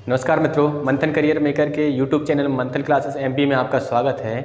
नमस्कार मित्रों, मंथन करियर मेकर के यूट्यूब चैनल मंथन क्लासेस एमपी में आपका स्वागत है।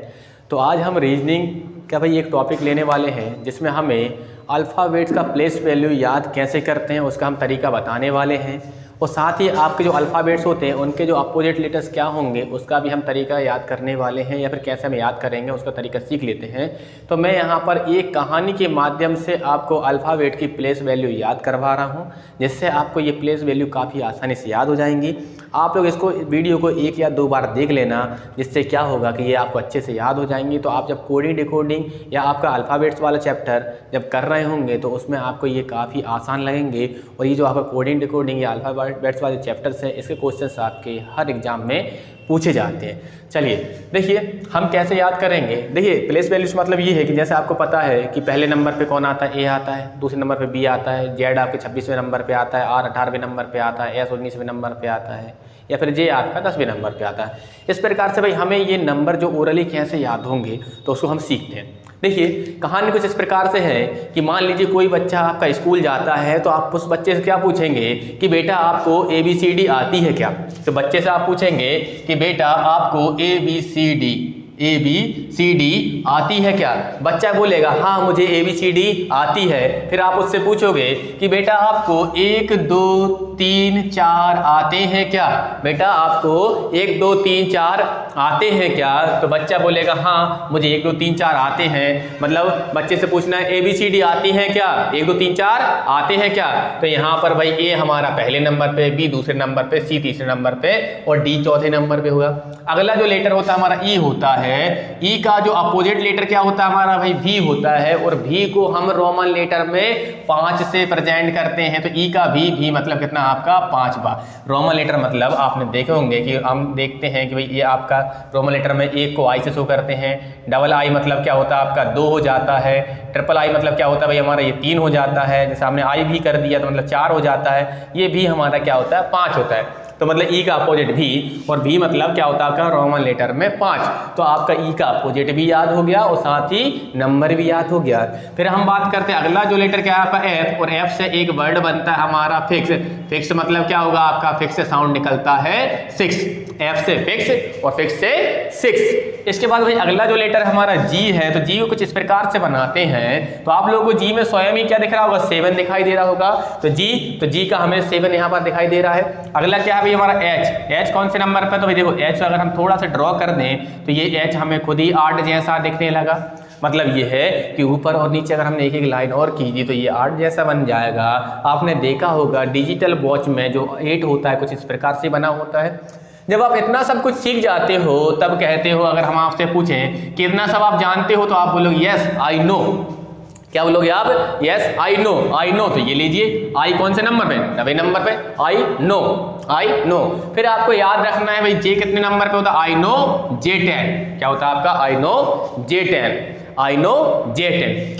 तो आज हम रीजनिंग का भाई एक टॉपिक लेने वाले हैं जिसमें हमें अल्फ़ाबेट्स का प्लेस वैल्यू याद कैसे करते हैं उसका हम तरीका बताने वाले हैं, और साथ ही आपके जो अल्फ़ाबेट्स होते हैं उनके जो अपोजिट लेटर्स क्या होंगे उसका भी हम तरीका याद करने वाले हैं, या फिर कैसे हम याद करेंगे उसका तरीका सीख लेते हैं। तो मैं यहाँ पर एक कहानी के माध्यम से आपको अल्फ़ाबेट की प्लेस वैल्यू याद करवा रहा हूँ, जिससे आपको ये प्लेस वैल्यू काफ़ी आसानी से याद हो जाएंगी। आप लोग इसको वीडियो को एक या दो बार देख लेना, जिससे क्या होगा कि ये आपको अच्छे से याद हो जाएंगी। तो आप जब कोडिंग डिकोडिंग या आपका अल्फ़ाबेट्स वाला चैप्टर जब कर रहे होंगे तो उसमें आपको ये काफ़ी आसान लगेंगे, और ये जो आपका कोडिंग डिकोडिंग या अल्फ़ाबेट्स वाले चैप्टर्स हैं इसके क्वेश्चंस आपके हर एग्जाम में पूछे जाते हैं। चलिए देखिए हम कैसे याद करेंगे। देखिए प्लेस वैल्यूज मतलब ये है कि जैसे आपको पता है कि पहले नंबर पे कौन आता है, ए आता है, दूसरे नंबर पे बी आता है, जेड आपके 26वें नंबर पे आता है, आर 18वें नंबर पे आता है, एस 19वें नंबर पे आता है, या फिर जे आपका 10वें नंबर पे आता है। इस प्रकार से भाई हमें ये नंबर जो ओरली कैसे याद होंगे तो उसको हम सीखते हैं। देखिए कहानी कुछ इस प्रकार से है कि मान लीजिए कोई बच्चा आपका स्कूल जाता है, तो आप उस बच्चे से क्या पूछेंगे कि बेटा आपको ABCD आती है क्या। तो बच्चे से आप पूछेंगे कि बेटा आपको ABCD आती है क्या। बच्चा बोलेगा हाँ मुझे ABCD आती है। फिर आप उससे पूछोगे कि बेटा आपको 1 2 3 4 आते हैं क्या। बेटा आपको 1 2 3 4 आते हैं क्या। तो बच्चा बोलेगा हाँ मुझे 1 2 3 4 आते हैं। मतलब बच्चे से पूछना है ABCD आती है क्या, 1 2 3 4 आते हैं क्या। तो यहाँ पर भाई A हमारा पहले नंबर पे, B दूसरे नंबर पे, C तीसरे नंबर पे और D चौथे नंबर पे होगा। अगला जो लेटर होता है हमारा E होता है। E का जो अपोजिट लेटर क्या होता है हमारा भाई V होता है, और V को हम रोमन लेटर में 5 से प्रेजेंट करते हैं। तो E का V मतलब कितना आपका 5 बार। रोमन लेटर मतलब आपने देखे होंगे कि हम देखते हैं कि भाई ये आपका रोमन लेटर में 1 को I से शो करते हैं, डबल I मतलब क्या होता है आपका 2 हो जाता है, ट्रिपल I मतलब क्या होता है भाई हमारा ये 3 हो जाता है, जैसे हमने I भी कर दिया तो मतलब 4 हो जाता है, ये भी हमारा क्या होता है 5 होता है। तो मतलब E का अपोजिट V, और V मतलब क्या होता है आपका रोमन लेटर में 5। तो आपका E का अपोजिट भी याद हो गया और साथ ही नंबर भी याद हो गया। फिर हम बात करते हैं अगला जो लेटर क्या है आपका F, और F से एक वर्ड बनता है हमारा फिक्स। फिक्स मतलब क्या होगा आपका, फिक्स से साउंड निकलता है 6। F से फिक्स और फिक्स से 6। इसके बाद भाई अगला जो लेटर हमारा G है, तो G को कुछ इस प्रकार से बनाते हैं। तो आप लोगों को G में स्वयं ही क्या दिख रहा होगा, 7 दिखाई दे रहा होगा। तो G का हमें 7 यहाँ पर दिखाई दे रहा है। अगला क्या है भाई हमारा H कौन से नंबर पर। तो भाई देखो H अगर हम थोड़ा सा ड्रॉ कर दें तो ये H हमें खुद ही 8 जैसा दिखने लगा। मतलब ये है कि ऊपर और नीचे अगर हमने एक एक लाइन और कीजिए तो ये 8 जैसा बन जाएगा। आपने देखा होगा डिजिटल वॉच में जो 8 होता है कुछ इस प्रकार से बना होता है। जब आप इतना सब कुछ सीख जाते हो तब कहते हो, अगर हम आपसे पूछें कि इतना सब आप जानते हो, तो आप बोलोगे यस आई नो। क्या बोलोगे आप, यस आई नो। तो ये लीजिए आई कौन से नंबर पे, 9वें नंबर पे, आई नो। फिर आपको याद रखना है भाई जे कितने नंबर पे होता है, आई नो J10। क्या होता है आपका, आई नो J10।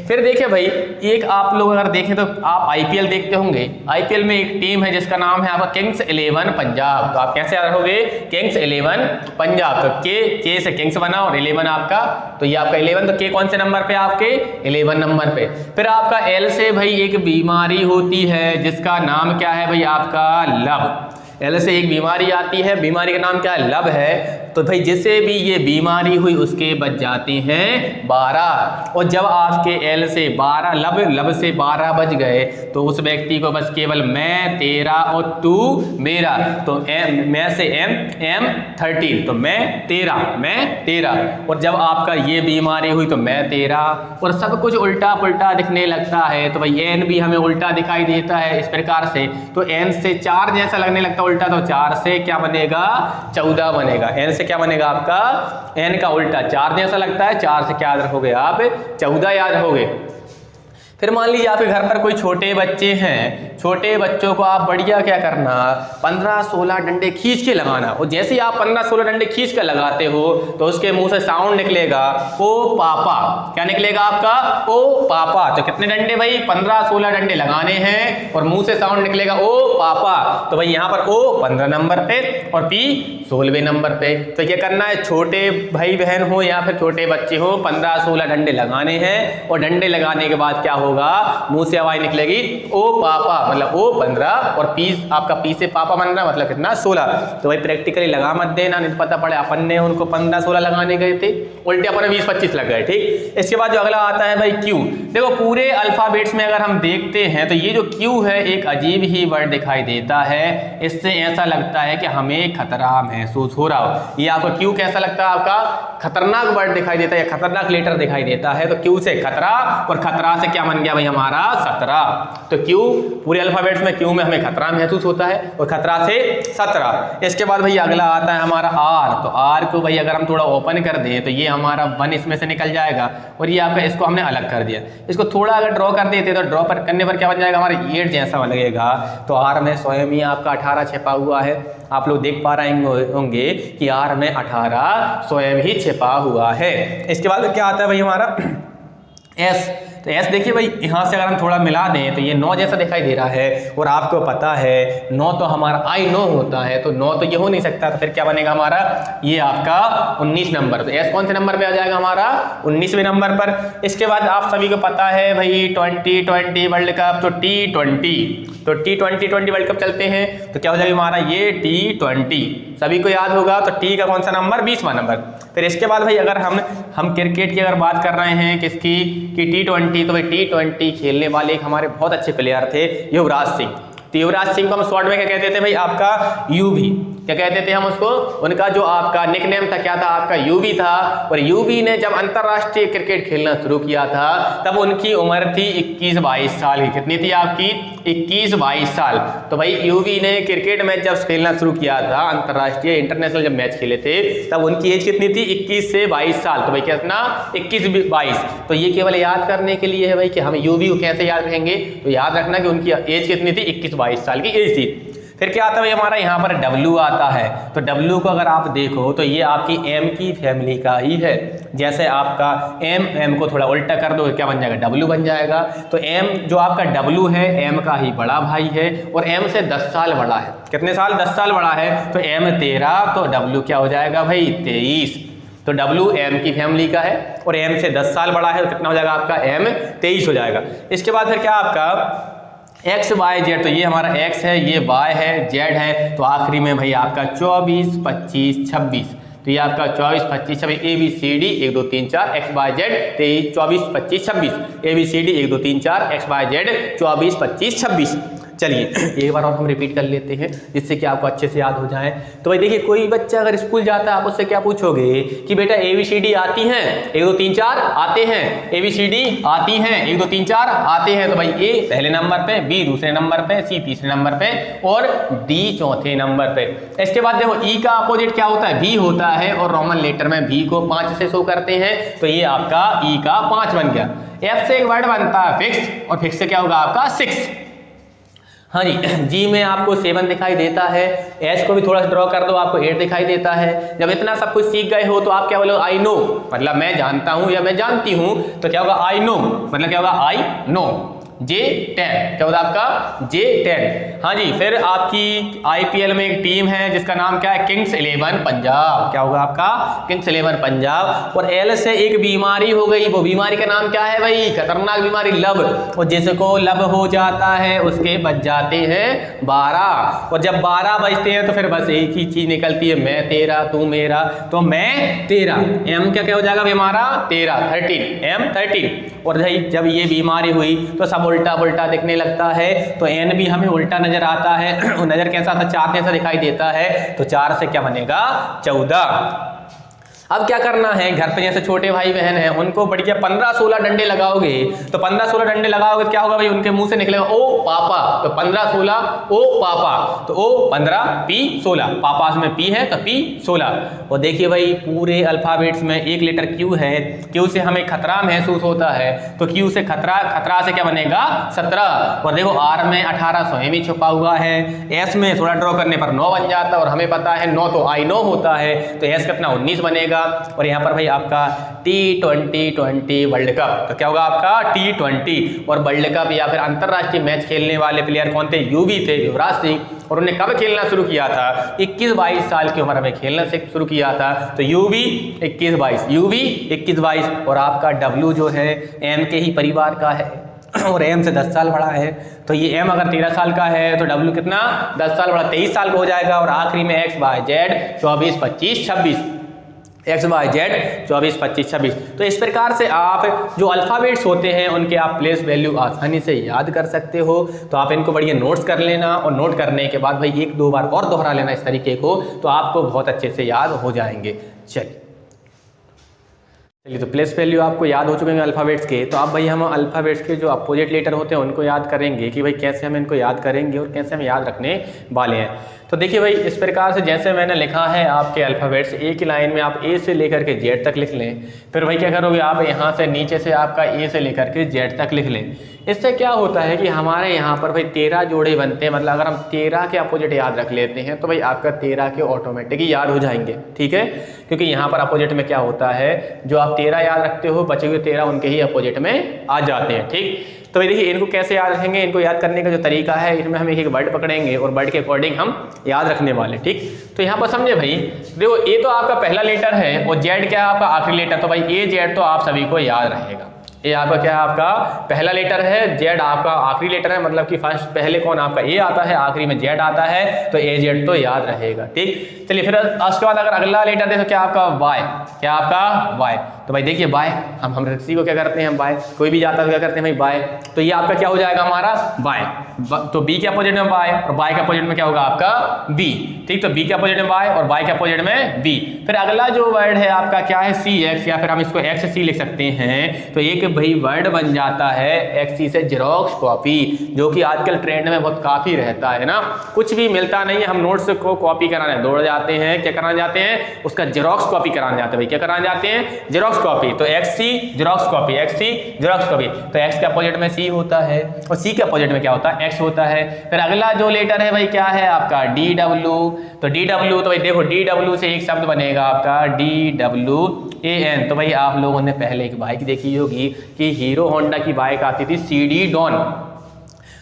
फिर देखिए भाई एक आप लोग अगर देखें तो आप IPL देखते होंगे। IPL में एक टीम है जिसका नाम है आपका किंग्स 11 पंजाब। तो आप कैसे याद रखोगे, किंग्स 11 पंजाब। तो के से किंग्स बना और 11 आपका, तो ये आपका 11। तो के कौन से नंबर पे आपके, 11 नंबर पे। फिर आपका L से भाई एक बीमारी होती है जिसका नाम क्या है भाई आपका लब। L से एक बीमारी आती है, बीमारी का नाम क्या है, लब है। तो भाई जिसे भी ये बीमारी हुई उसके बच जाते हैं 12। और जब आपके L से 12 लब से 12 बच गए तो उस व्यक्ति को बस केवल मैं तेरा और तू मेरा। तो मैं से M 13, तो मैं तेरा। और जब आपका ये बीमारी हुई तो मैं तेरा, और सब कुछ उल्टा पुल्टा दिखने लगता है। तो भाई N भी हमें उल्टा दिखाई देता है इस प्रकार से। तो N से 4 जैसा लगने लगता है उल्टा, तो 4 से क्या बनेगा, 14 बनेगा। N से क्या बनेगा आपका, N का उल्टा 4 जैसा लगता है, 4 से क्या याद रखोगे आप, 14 याद रखोगे। फिर मान लीजिए आपके घर पर कोई छोटे बच्चे हैं, छोटे बच्चों को आप बढ़िया क्या करना, 15-16 डंडे खींच के लगाना। और जैसे ही आप 15-16 डंडे खींच के लगाते हो तो उसके मुंह से साउंड निकलेगा ओ पापा। क्या निकलेगा आपका, ओ पापा। तो कितने डंडे भाई, 15-16 डंडे लगाने हैं और मुंह से साउंड निकलेगा ओ पापा। तो भाई यहाँ पर O 15 नंबर पे और P 16वें नंबर पे। तो क्या करना है, छोटे भाई बहन हो या फिर छोटे बच्चे हो, 15-16 डंडे लगाने हैं और डंडे लगाने के बाद क्या होगा, मुंह से आवाज निकलेगी ओ पापा, मतलब ओ 15 और पी आपका पी से पापा बन रहा मतलब कितना 16। तो भाई प्रैक्टिकली लगा मत देना, नहीं तो पता पड़े अपन ने उनको 15-16 लगाने गए थे, उल्टे अपन 20-25 लग गए। ठीक, इसके बाद जो अगला आता है भाई क्यू। देखो पूरे अल्फाबेट्स में अगर हम देखते हैं तो ये जो क्यू है एक अजीब ही वर्ड दिखाई देता है, इससे ऐसा लगता है कि हमें खतरा महसूस हो रहा हो। ये आपको क्यू कैसा लगता है? आपका खतरनाक वर्ड दिखाई देता है या खतरनाक लेटर दिखाई देता है, तो क्यू से खतरा, और खतरा से क्या बन गया भाई हमारा 17। तो क्यू पूरे अल्फाबेट्स में क्यू में हमें खतरा महसूस होता है और खतरा से 17। इसके बाद भाई अगला आता है हमारा आर। तो आर को भाई अगर हम थोड़ा ओपन कर दें तो ये हमारा 1 इसमें से निकल जाएगा, और ये आपका इसको हमने अलग कर दिया। इसको थोड़ा अगर ड्रॉ कर देते तो ड्रॉ पर करने पर क्या बन जाएगा हमारा 8 जैसा लगेगा। तो आर में स्वयं ही आपका 18 छिपा हुआ है, आप लोग देख पा रहे होंगे कि आर में 18 स्वयं ही छिपा हुआ है। इसके बाद क्या आता है भाई हमारा एस। तो एस देखिए भाई यहाँ से अगर हम थोड़ा मिला दें तो ये 9 जैसा दिखाई दे रहा है, और आपको पता है 9 तो हमारा आई नो होता है, तो 9 तो ये हो नहीं सकता, तो फिर क्या बनेगा हमारा ये आपका 19 नंबर। तो एस कौन से नंबर पे आ जाएगा हमारा 19वें नंबर पर। इसके बाद आप सभी को पता है भाई 2020 वर्ल्ड कप, तो T20 वर्ल्ड कप चलते हैं, तो क्या हो जाएगा हमारा ये T20, सभी को याद होगा। तो टी का कौन सा नंबर 20वां नंबर। फिर इसके बाद भाई अगर हम क्रिकेट की अगर बात कर रहे हैं किसकी कि T20, तो भाई T20 खेलने वाले एक हमारे बहुत अच्छे प्लेयर थे युवराज सिंह। तो युवराज सिंह को हम शॉर्ट में क्या कहते थे भाई आपका यूवी, क्या कहते थे हम उसको, उनका जो आपका निकनेम था क्या था आपका यूवी था। और यूवी ने जब अंतरराष्ट्रीय क्रिकेट खेलना शुरू किया था तब उनकी उम्र थी 21-22 साल की। कितनी थी आपकी 21-22 साल। तो भाई यूवी ने क्रिकेट मैच जब खेलना शुरू किया था, अंतरराष्ट्रीय इंटरनेशनल जब मैच खेले थे, तब उनकी एज कितनी थी 21 से 22 साल। तो भाई कितना 21-22। तो ये केवल याद करने के लिए है भाई कि हम यूवी को कैसे याद रखेंगे, तो याद रखना कि उनकी एज कितनी थी 21-22 साल की एज थी। फिर क्या आता है हमारा यहाँ पर W आता है। तो W को अगर आप देखो तो ये आपकी M की फैमिली का ही है। जैसे आपका M को थोड़ा उल्टा कर दो क्या बन जाएगा W बन जाएगा। तो M जो आपका W है M का ही बड़ा भाई है, और M से 10 साल बड़ा है। कितने साल 10 साल बड़ा है, तो M 13, तो W क्या हो जाएगा भाई 23। तो W M की फैमिली का है और M से 10 साल बड़ा है, तो कितना हो जाएगा आपका M 23 हो जाएगा। इसके बाद फिर क्या आपका एक्स वाई जेड, तो ये हमारा एक्स है, ये वाई है, जेड है। तो आखिरी में भाई आपका 24, 25, 26। तो ये आपका 24, 25, 26 ABCD 1 2 3 4 X Y Z 23, 24, 25, 26 ABCD 1 2 3 4 X Y Z 24, 25, 26। चलिए एक बार और हम रिपीट कर लेते हैं जिससे कि आपको अच्छे से याद हो जाए। तो भाई देखिए कोई बच्चा अगर स्कूल जाता है आप उससे क्या पूछोगे कि बेटा ABCD आती हैं 1 2 3 4 आते हैं, ABCD आती हैं 1 2 3 4 आते हैं। तो भाई A पहले नंबर पे, B दूसरे नंबर पे, C तीसरे नंबर पे और D चौथे नंबर पे। इसके बाद देखो E का अपोजिट क्या होता है V होता है, और रोमन लेटर में V को 5 से शो करते हैं। तो ये आपका E का 5 बन गया। F से एक वर्ड बनता है फिक्स, और फिक्स से क्या होगा आपका 6। हाँ जी, जी में आपको 7 दिखाई देता है। एच को भी थोड़ा सा ड्रॉ कर दो, आपको 8 दिखाई देता है। जब इतना सब कुछ सीख गए हो तो आप क्या बोलो आई नो, मतलब मैं जानता हूं या मैं जानती हूं। तो क्या होगा आई नो, मतलब क्या होगा आई नो। J10 क्या होता है आपका J10। हाँ जी, फिर आपकी IPL में एक टीम है जिसका नाम क्या है किंग्स 11 पंजाब। क्या होगा आपका किंग्स 11 पंजाब। और L से एक बीमारी हो गई, वो बीमारी का नाम क्या है भाई, खतरनाक बीमारी लब। और जिसको लब हो जाता है उसके बच जाते हैं 12, और जब 12 बजते हैं तो फिर बस एक ही चीज निकलती है, मैं तेरा तू मेरा, तो मैं तेरा। M क्या हो जाएगा हमारा 13 13 M 13। और भाई जब ये बीमारी हुई तो सब उल्टा पुल्टा दिखने लगता है, तो N भी हमें उल्टा नजर आता है। नजर कैसा था 4 जैसा दिखाई देता है, तो 4 से क्या बनेगा 14। अब क्या करना है, घर पे जैसे छोटे भाई बहन हैं उनको बढ़िया 15-16 डंडे लगाओगे। तो 15-16 डंडे लगाओगे तो क्या होगा भाई, उनके मुंह से निकलेगा ओ पापा। तो 15-16 ओ पापा, तो ओ 15 P 16, पापा में P है तो P 16। और देखिए भाई पूरे अल्फाबेट्स में एक लेटर Q है, Q से हमें खतरा महसूस होता है, तो Q से खतरा से क्या बनेगा 17। और देखो R में 18 स्वयं ही छुपा हुआ है। S में थोड़ा ड्रॉ करने पर 9 बन जाता है, और हमें पता है 9 तो आई नो होता है, तो S कितना 19 बनेगा। और यहाँ पर भाई आपका T20 वर्ल्ड कप, तो क्या होगा आपका T20। और वर्ल्ड कप या फिर अंतरराष्ट्रीय मैच खेलने वाले प्लेयर कौन थे, यूवी थे, युवराज सिंह। और उन्हें कब खेलना शुरू किया था, 21-22 साल की उम्र में खेलना शुरू किया था। तो यूवी 21-22, यूवी 21-22। और आपका W जो है M के ही परिवार का है और एम से 10 साल बड़ा है, तो ये एम अगर 13 साल का है तो डब्ल्यू कितना 10 साल बड़ा 23 साल का हो जाएगा। और आखिरी में X Y Z 24, 25, 26, X Y Z 24, 25, 26। तो इस प्रकार से आप जो अल्फ़ाबेट्स होते हैं उनके आप प्लेस वैल्यू आसानी से याद कर सकते हो। तो आप इनको बढ़िया नोट्स कर लेना, और नोट करने के बाद भाई 1-2 बार और दोहरा लेना इस तरीके को, तो आपको बहुत अच्छे से याद हो जाएंगे। चलिए तो प्लेस वैल्यू आपको याद हो चुके हैं अल्फ़ाबेट्स के। तो अब भाई हम अल्फ़ाबेट्स के जो अपोजिट लेटर होते हैं उनको याद करेंगे कि भाई कैसे हम इनको याद करेंगे और कैसे हम याद रखने वाले हैं। तो देखिए भाई इस प्रकार से जैसे मैंने लिखा है आपके अल्फ़ाबेट्स, एक ही लाइन में आप ए से लेकर के जेड तक लिख लें। फिर भाई क्या करोगे आप यहाँ से नीचे से आपका ए से लेकर के जेड तक लिख लें। इससे क्या होता है कि हमारे यहाँ पर भाई 13 जोड़े बनते हैं, मतलब अगर हम 13 के अपोजिट याद रख लेते हैं तो भाई आपका 13 के ऑटोमेटिक ही याद हो जाएंगे, ठीक है। क्योंकि यहाँ पर अपोजिट में क्या होता है, जो आप 13 याद रखते हो बचे हुए 13 उनके ही अपोजिट में आ जाते हैं, ठीक। तो भाई देखिए इनको कैसे याद रखेंगे, इनको याद करने का जो तरीका है, इसमें हम एक वर्ड पकड़ेंगे और वर्ड के अकॉर्डिंग हम याद रखने वाले, ठीक। तो यहाँ पर समझे भाई, देखो ए तो आपका पहला लेटर है और जेड क्या है आपका आखिरी लेटर, तो भाई ए जेड तो आप सभी को याद रहेगा। ए आपका क्या है, आपका पहला लेटर है, जेड आपका आखिरी लेटर है, मतलब कि फर्स्ट पहले कौन आपका ए आता है, आखिरी में जेड आता है, तो ए जेड तो याद रहेगा, ठीक। चलिए फिर उसके बाद अगर अगला लेटर दे तो क्या आपका वाई, क्या आपका वाई। तो भाई देखिए वाई, हम किसी को क्या करते हैं, हम वाई, कोई भी जाता है तो क्या करते हैं भाई वाई, तो ये आपका क्या हो जाएगा हमारा वाई। तो बी के अपोजिट में वाई और वाई के अपोजिट में क्या होगा आपका बी, ठीक। तो बी के अपोजिट में वाई और वाई के अपोजिट में बी। फिर अगला जो वर्ड है आपका क्या है, सी एक्स, या फिर हम इसको एक्स सी लिख सकते हैं। तो एक भाई वर्ड बन जाता है एक्स सी से जेरोक्स कॉपी, जो कि आजकल ट्रेंड में बहुत काफी रहता है ना। कुछ भी मिलता नहीं है, हम नोट्स को कॉपी कराने दौड़ जाते हैं, क्या कराने जाते हैं, उसका जेरोक्स कॉपी कराने जाते हैं। भाई क्या कराने जाते हैं, जेरोक्स कॉपी। तो एक्स सी जेरोक्स कॉपी, एक्स सी जेरोक्स कॉपी। तो एक्स के अपोजिट में सी होता है और सी के अपोजिट में क्या होता है, एक्स होता है। फिर अगला जो लेटर है भाई क्या है आपका डी डब्ल्यू। तो डी डब्ल्यू, तो भाई देखो डी डब्ल्यू से एक शब्द बनेगा आपका डी डब्ल्यू ए एन। तो भाई आप लोगों ने पहले एक बाइक देखी होगी कि हीरो होंडा की बाइक आती थी CD डॉन,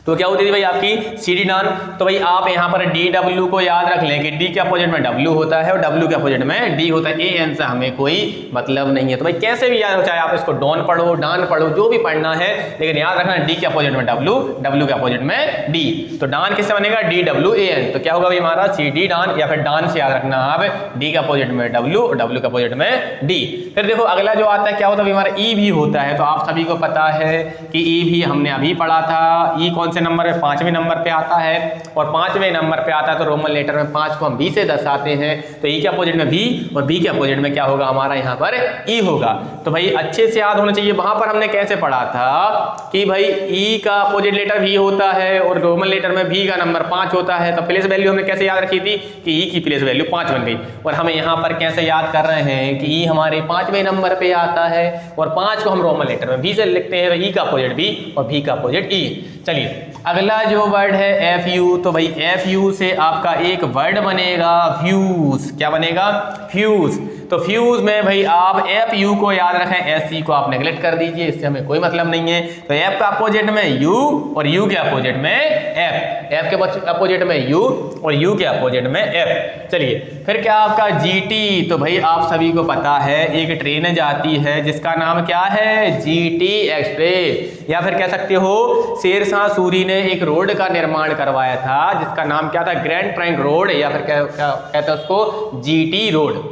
तो क्या होती थी भाई आपकी CD डॉन। तो भाई आप यहाँ पर डी डब्ल्यू को याद रख लें कि डी के अपोजिट में डब्ल्यू होता है और डब्ल्यू के अपोजिट में डी होता है। एन से हमें कोई मतलब नहीं है, तो भाई कैसे भी याद हो, चाहे आप इसको डॉन पढ़ो, डान पढ़ो, जो भी पढ़ना है, लेकिन याद रखना डी के अपोजिट में डब्ल्यू, डब्ल्यू के अपोजिट में डी। तो डान किससे बनेगा, DWAN। तो क्या होगा भाई हमारा CD डान, या फिर डान से याद रखना आप डी के अपोजिट में डब्ल्यू और डब्ल्यू के अपोजिट में डी। फिर देखो अगला जो आता है क्या होता है हमारा ई भी होता है। तो आप सभी को पता है कि ई भी हमने अभी पढ़ा था। ई कौन से नंबर है, 5वें नंबर पे आता है, और 5वें नंबर पे आता है तो रोमन लेटर में 5 को हम बी से दर्शाते हैं। तो ई के अपोजिट में बी और बी के अपोजिट में क्या होगा हमारा यहाँ पर ई होगा। तो भाई अच्छे से याद होना चाहिए। वहां पर हमने कैसे पढ़ा था कि भाई ई का अपोजिट लेटर भी होता है और रोमन लेटर में भी का नंबर 5 होता है। तो प्लेस वैल्यू हमने कैसे याद रखी थी कि ई की प्लेस वैल्यू 5 बन गई, और हमें यहाँ पर कैसे याद कर रहे हैं कि ई हमारे 5वें नंबर पे आता है और 5 को हम रोमन लेटर में भी से लिखते हैं। तो ई का अपोजिट बी और बी का अपोजिट ई। चलिए अगला जो वर्ड है एफ यू। तो भाई एफ यू से आपका एक वर्ड बनेगा फ्यूज। क्या बनेगा, फ्यूज। तो फ्यूज में भाई आप एफ यू को याद रखें, एस सी को आप नेगलेक्ट कर दीजिए, इससे हमें कोई मतलब नहीं है। तो एफ का अपोजिट में यू और यू के अपोजिट में एफ, एफ के अपोजिट में यू और यू के अपोजिट में एफ। चलिए फिर क्या आपका जीटी। तो भाई आप सभी को पता है एक ट्रेन जाती है जिसका नाम क्या है, जीटी एक्सप्रेस, या फिर कह सकते हो शेरशाह सूरी ने एक रोड का निर्माण करवाया था जिसका नाम क्या था, ग्रैंड ट्रंक रोड, या फिर क्या कहते हैं उसको, जीटी रोड।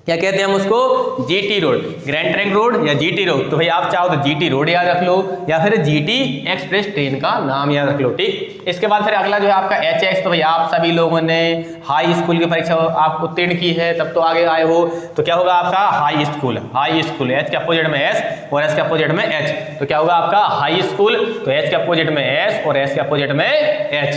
क्या कहते हैं हम उसको, GT road, grand trunk road या जीटी रोड। तो भाई आप चाहो तो जीटी रोड याद रख लो या फिर जीटी एक्सप्रेस ट्रेन का नाम याद रख लो, ठीक। इसके बाद फिर अगला जो है आपका HX। तो भाई आप सभी लोगों ने हाई स्कूल की परीक्षा आप उत्तीर्ण की है तब तो आगे आए हो, तो क्या होगा आपका high school, high school. H के अपोजिट में S और S के अपोजिट में H, तो क्या होगा आपका हाई स्कूल। तो H के अपोजिट में S और S के अपोजिट में H।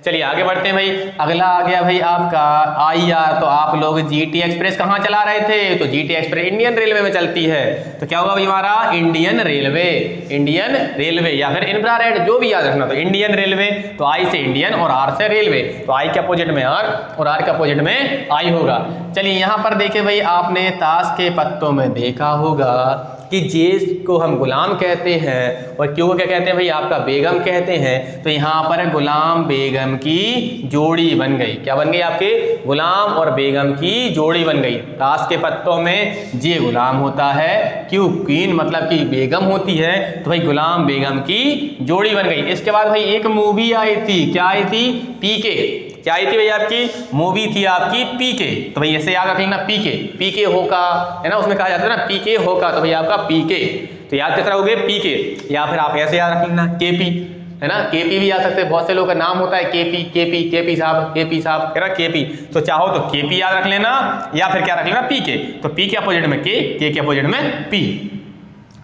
चलिए आगे बढ़ते हैं भाई। अगला आ गया भाई आपका IR। तो आप लोग जीटी एक्सप्रेस कहाँ चला रहे थे, तो जीटी एक्सप्रेस इंडियन रेलवे में चलती है। तो क्या होगा भाई हमारा इंडियन रेलवे, इंडियन रेलवे, या फिर इंफ्रारेड, जो भी याद रखना। तो इंडियन रेलवे, तो आई से इंडियन और आर से रेलवे, तो आई के अपोजिट में आर और आर के अपोजिट में आई होगा। चलिए यहाँ पर देखिए भाई आपने ताश के पत्तों में देखा होगा कि जे को हम गुलाम कहते हैं और क्यू को क्या कहते हैं भाई आपका बेगम कहते हैं, तो यहाँ पर गुलाम बेगम की जोड़ी बन गई। क्या बन गई? आपके गुलाम और बेगम की जोड़ी बन गई। ताश के पत्तों में जे गुलाम होता है, क्यू क्वीन मतलब कि बेगम होती है, तो भाई गुलाम बेगम की जोड़ी बन गई। इसके बाद भाई एक मूवी आई थी, क्या आई थी? पीके। क्या आई थी भाई? आपकी मूवी थी आपकी पीके। तो भाई ऐसे याद रख लेना, पीके, पीके होका है ना, उसमें कहा जाता है ना पीके होका, तो भाई आपका पीके। तो याद किस तरह हो गए? पीके। या फिर आप ऐसे याद रख लेना केपी, है ना, केपी भी याद सकते हैं। बहुत से लोगों का नाम होता है केपी, केपी, केपी साहब, केपी साहब, है ना, केपी। तो चाहो तो केपी याद रख लेना या फिर क्या रख लेना? पीके। तो पी के अपोजिट में के के अपोजिट में पी।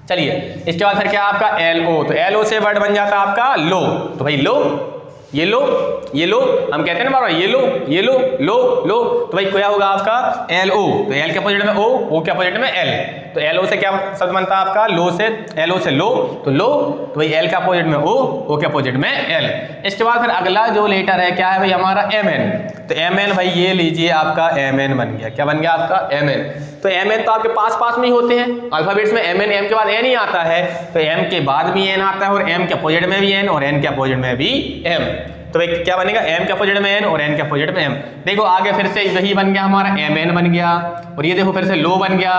चलिए इसके बाद फिर क्या आपका एलओ। तो एलओ से वर्ड बन जाता है आपका लो। तो भाई लो, ये लो, ये लो, हम कहते हैं ना बार ये लो, ये लो, लो, लो। तो भाई क्या होगा आपका? L O. तो एल के अपोजिट में ओ के अपोजिट में एल। तो एल ओ से क्या शब्द बनता है आपका? लो से, एल ओ से लो, तो लो। तो भाई एल के अपोजिट में ओ के अपोजिट में एल। इसके बाद फिर अगला जो लेटर है क्या है भाई हमारा? M N. तो एम एन भाई ये लीजिए आपका एम एन बन गया। क्या बन गया आपका? M N. तो एम एन तो आपके पास पास में ही होते हैं अल्फाबेट्स में। एम एन, एम के बाद एन ही आता है, तो एम के बाद भी एन आता है और एम के अपोजिट में भी एन और एन के अपोजिट में भी एम। तो भाई क्या बनेगा? एम के अपोजिट में एन और एन के अपोजिट में एम। देखो आगे फिर से वही बन गया हमारा, एम एन बन गया और ये देखो फिर से लो बन गया,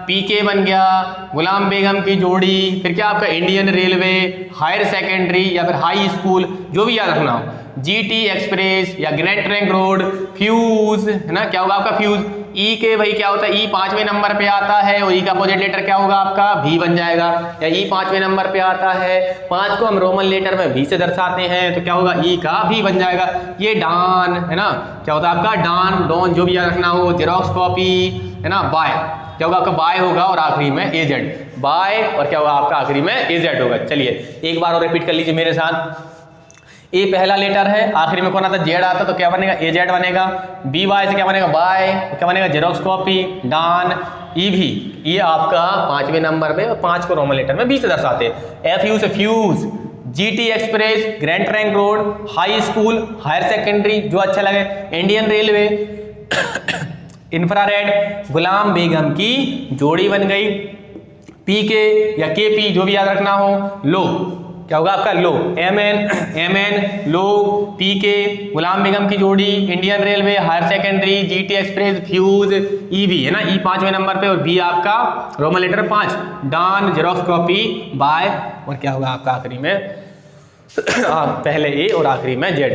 पीके बन गया, गुलाम बेगम की जोड़ी, फिर क्या आपका इंडियन रेलवे, हायर सेकेंडरी या फिर हाई स्कूल, जो भी याद रखना हो, जीटी एक्सप्रेस या ग्रेट ट्रैंक रोड, फ्यूज, है ना, क्या होगा आपका? फ्यूज। ई के भाई क्या होता है? ई 5वें नंबर पे आता है और ई का अपोजिट लेटर क्या होगा आपका? भी बन जाएगा। या ई 5वें नंबर पे आता है, 5 को हम रोमन लेटर में भी से दर्शाते हैं, तो क्या होगा? ई का भी बन जाएगा। ये डान, है ना, क्या होता है आपका? डान, डॉन, जो भी याद रखना हो। जेरोक्स कॉपी, है ना, बाय, क्या होगा आपका? बाय होगा और आखिरी में एजेड, बाय, और क्या होगा आपका? आखिरी में एजेड होगा। चलिए एक बार और रिपीट कर लीजिए मेरे साथ। ए पहला लेटर है, आखिरी में कौन आता? जेड आता, तो क्या बनेगा? एजेड बनेगा। बी वाई से क्या बनेगा? बाय, तो क्या बनेगा? जेरोक्स कॉपी, डान, ई भी, ये आपका 5वें नंबर पे और 5 को रोमन लेटर में भी से दर्शाते हैं। एफ यू से fuse, GT Express, Grand Trunk Road, high school, higher secondary, जो अच्छा लगे, इंडियन रेलवे, इंफ्रारेड, गुलाम बेगम की जोड़ी बन गई। पीके या केपी, जो भी याद रखना हो। लो, क्या होगा आपका? लो, एम एन, लो, पीके, गुलाम बेगम की जोड़ी, Indian railway, higher secondary, GT express, fuse, ई भी, है ना, ई 5वें नंबर पे और बी आपका रोमन लेटर 5, डान, जेरोक्स कॉपी, बाय, और क्या होगा आपका आखिरी में? पहले ए और आखिरी में जेड।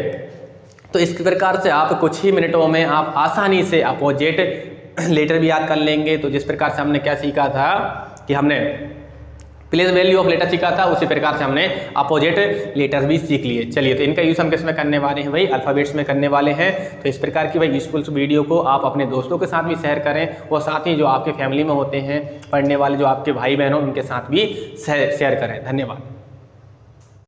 तो इस प्रकार से आप कुछ ही मिनटों में आप आसानी से अपोजिट लेटर भी याद कर लेंगे। तो जिस प्रकार से हमने क्या सीखा था कि हमने प्लेस वैल्यू ऑफ लेटर सीखा था, उसी प्रकार से हमने अपोजिट लेटर भी सीख लिए। चलिए तो इनका यूज हम किस में करने वाले हैं भाई? अल्फाबेट्स में करने वाले हैं। तो इस प्रकार की भाई यूजफुल वीडियो को आप अपने दोस्तों के साथ भी शेयर करें और साथ ही जो आपके फैमिली में होते हैं पढ़ने वाले, जो आपके भाई बहन हो, उनके साथ भी शेयर करें। धन्यवाद।